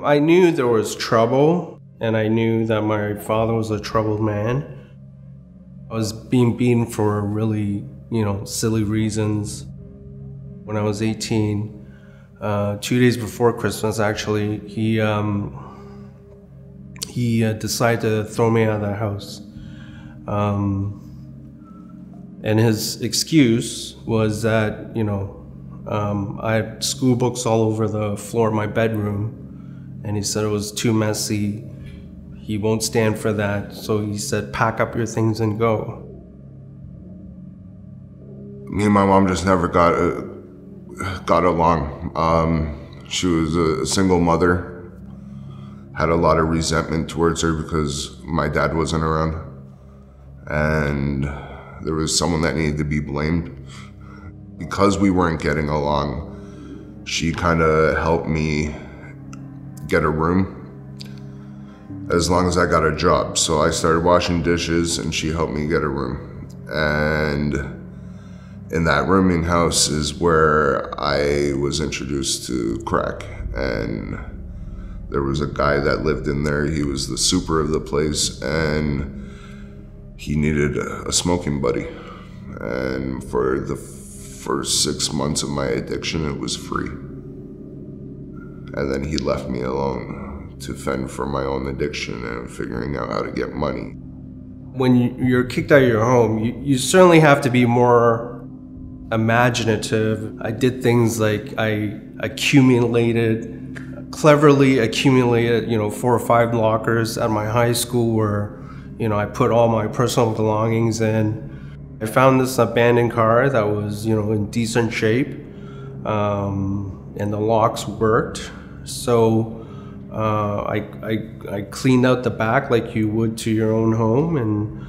I knew there was trouble, and I knew that my father was a troubled man. I was being beaten for really, silly reasons. When I was 18, 2 days before Christmas, actually, he decided to throw me out of the house. And his excuse was that, I had school books all over the floor of my bedroom, and he said it was too messy. He won't stand for that, so he said, pack up your things and go. Me and my mom just never got along. She was a single mother, had a lot of resentment towards her because my dad wasn't around, and there was someone that needed to be blamed. Because we weren't getting along, she kind of helped me get a room as long as I got a job. So I started washing dishes and she helped me get a room. And in that rooming house is where I was introduced to crack. And there was a guy that lived in there. He was the super of the place, and he needed a smoking buddy. And for the first 6 months of my addiction, it was free. And then he left me alone to fend for my own addiction and figuring out how to get money. When you're kicked out of your home, you certainly have to be more imaginative. I did things like I cleverly accumulated, 4 or 5 lockers at my high school where, I put all my personal belongings in. I found this abandoned car that was, in decent shape, and the locks worked. So I cleaned out the back like you would to your own home, and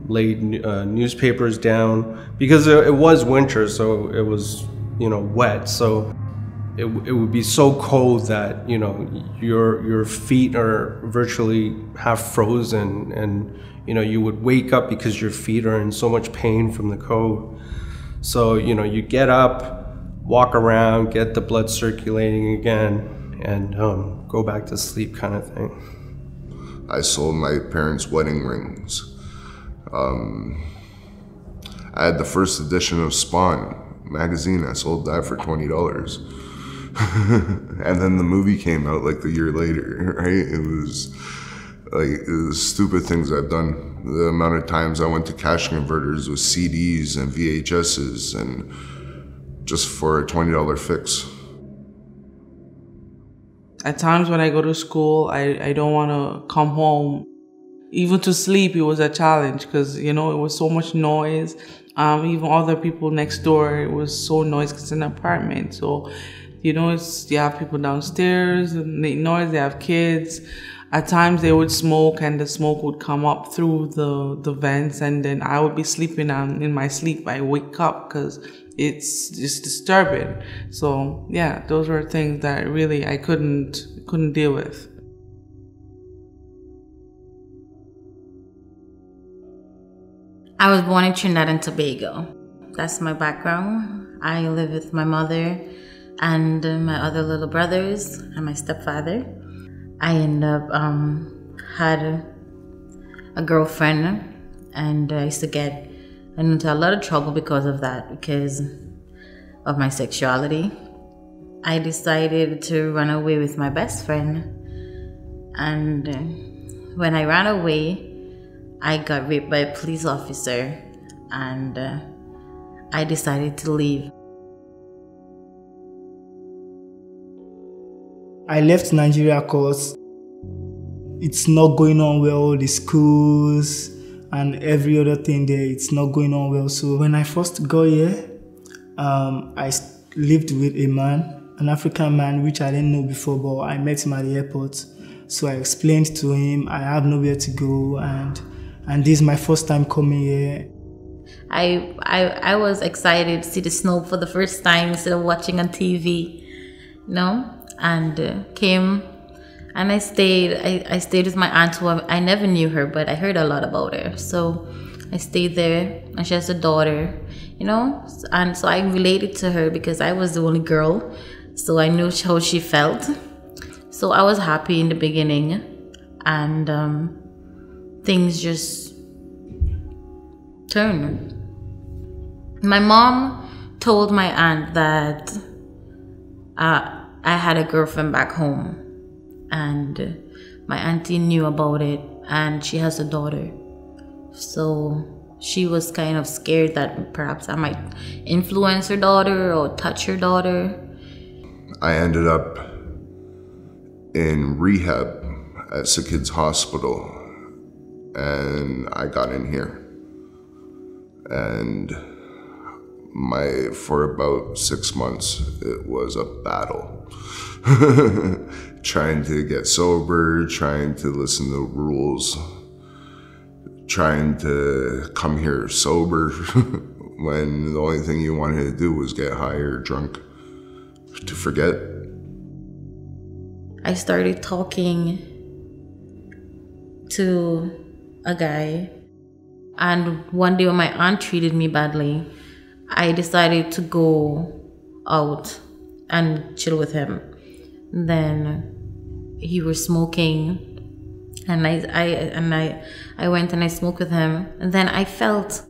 laid newspapers down because it was winter, so it was wet. So it would be so cold that your feet are virtually half frozen, and you would wake up because your feet are in so much pain from the cold. So you get up, walk around, get the blood circulating again, and go back to sleep, kind of thing. I sold my parents' wedding rings. I had the first edition of Spawn magazine. I sold that for $20. And then the movie came out like the year later, right? It was stupid things I've done. The amount of times I went to cash converters with CDs and VHSs, and just for a $20 fix. At times when I go to school, I don't want to come home. Even to sleep, it was a challenge because, it was so much noise. Even other people next door, it was so noisy because it's an apartment. So, you have people downstairs and they noise, they have kids. At times they would smoke and the smoke would come up through the vents, and then I would be sleeping, and in my sleep I wake up because it's just disturbing. So yeah, those were things that really I couldn't deal with. I was born in Trinidad and Tobago. That's my background. I live with my mother and my other little brothers and my stepfather. I ended up had a girlfriend, and I used to get into a lot of trouble because of that, because of my sexuality. I decided to run away with my best friend, and when I ran away, I got raped by a police officer, and I decided to leave. I left Nigeria because it's not going on well, the schools and every other thing there, it's not going on well. So when I first got here, I lived with a man, an African man, which I didn't know before, but I met him at the airport. So I explained to him I have nowhere to go, and this is my first time coming here. I was excited to see the snow for the first time instead of watching on TV, and came, and I stayed with my aunt, who I never knew her, but I heard a lot about her. So I stayed there, and she has a daughter, and so I related to her because I was the only girl, so I knew how she felt. So I was happy in the beginning, and things just turned. My mom told my aunt that I had a girlfriend back home, and my auntie knew about it, and she has a daughter. So she was kind of scared that perhaps I might influence her daughter or touch her daughter. I ended up in rehab at Sick Kids Hospital, and I got in here. And for about 6 months, it was a battle. Trying to get sober, trying to listen to rules, trying to come here sober when the only thing you wanted to do was get high or drunk to forget. I started talking to a guy, and one day when my aunt treated me badly, I decided to go out and chill with him. Then he was smoking, and I went and I smoked with him, and then I felt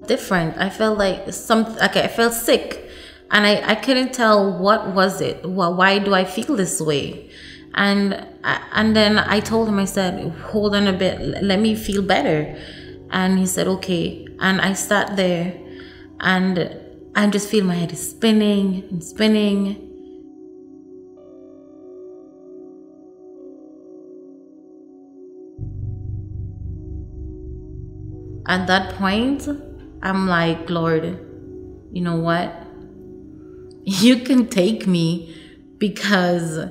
different. I felt like I felt sick, and I couldn't tell what was it. Why do I feel this way? And then I told him, I said, hold on a bit, let me feel better. And he said, okay. And I sat there, and I just feel my head is spinning and spinning. At that point, I'm like, Lord, you know what? You can take me, because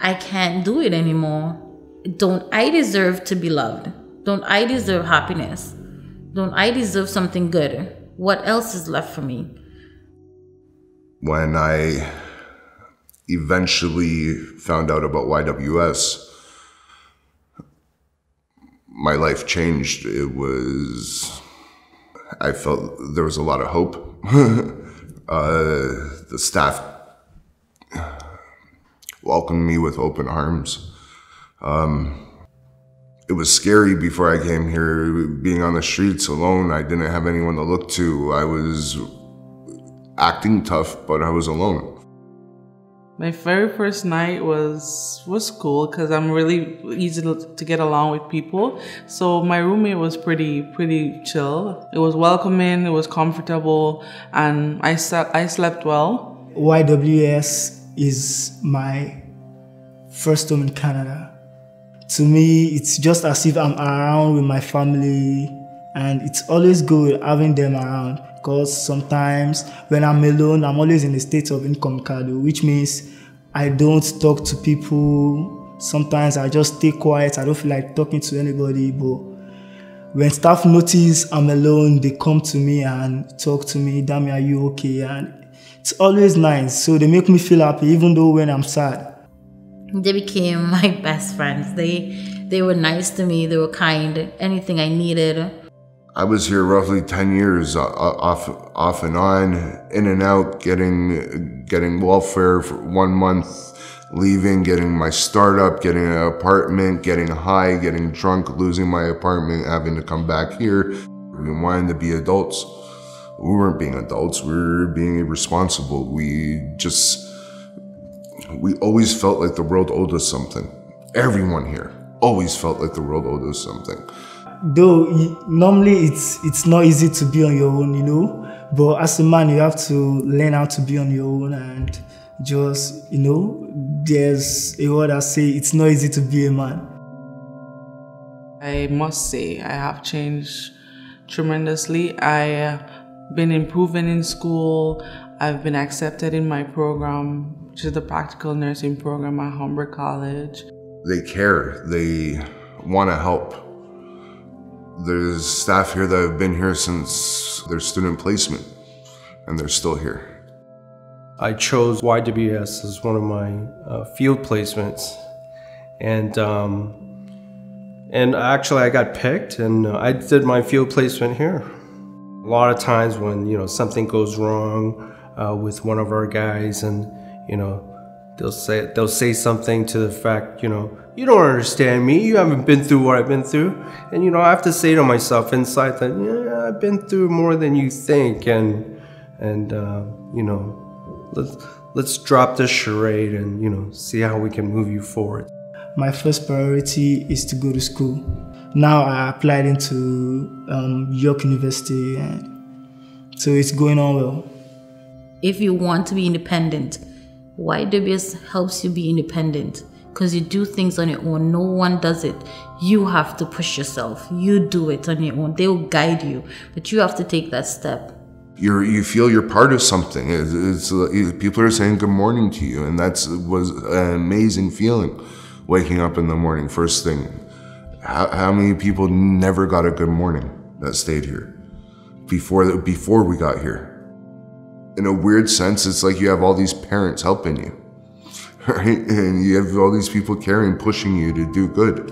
I can't do it anymore. Don't I deserve to be loved? Don't I deserve happiness? Don't I deserve something good? What else is left for me? When I eventually found out about YWS, my life changed. I felt there was a lot of hope. The staff welcomed me with open arms. It was scary before I came here, being on the streets alone. I didn't have anyone to look to. I was acting tough, but I was alone. My very first night was cool because I'm really easy to get along with people. So my roommate was pretty chill. It was welcoming, it was comfortable, and I slept well. YWS is my first home in Canada. To me, it's just as if I'm around with my family, and it's always good having them around, because sometimes when I'm alone, I'm always in a state of incommunicado, which means I don't talk to people. Sometimes I just stay quiet. I don't feel like talking to anybody. But when staff notice I'm alone, they come to me and talk to me. Dami, are you okay? And it's always nice. So they make me feel happy, even though when I'm sad. They became my best friends. They were nice to me. They were kind. Anything I needed. I was here roughly 10 years, off and on, in and out, getting welfare for 1 month, leaving, getting my startup, getting an apartment, getting high, getting drunk, losing my apartment, having to come back here. We wanted to be adults. We weren't being adults. We were being irresponsible. We always felt like the world owed us something. Everyone here always felt like the world owed us something. Though normally it's not easy to be on your own, you know, but as a man you have to learn how to be on your own, and just, you know, there's a word I say, it's not easy to be a man. I must say I have changed tremendously. I've been improving in school. I've been accepted in my program, which is the practical nursing program at Humber College. They care. They want to help. There's staff here that have been here since their student placement, and they're still here. I chose YWS as one of my field placements, and actually I got picked, and I did my field placement here. A lot of times when something goes wrong with one of our guys, and they'll say something to the fact, you don't understand me. You haven't been through what I've been through. And I have to say to myself inside that, yeah, I've been through more than you think, and let's drop this charade and see how we can move you forward. My first priority is to go to school. Now I applied into York University, and so it's going on well. If you want to be independent, YWS helps you be independent because you do things on your own. No one does it. You have to push yourself. You do it on your own. They will guide you, but you have to take that step. You feel you're part of something. People are saying good morning to you, and was an amazing feeling. Waking up in the morning, first thing. How many people never got a good morning that stayed here before we got here? In a weird sense, it's like you have all these parents helping you, right? And you have all these people caring, pushing you to do good.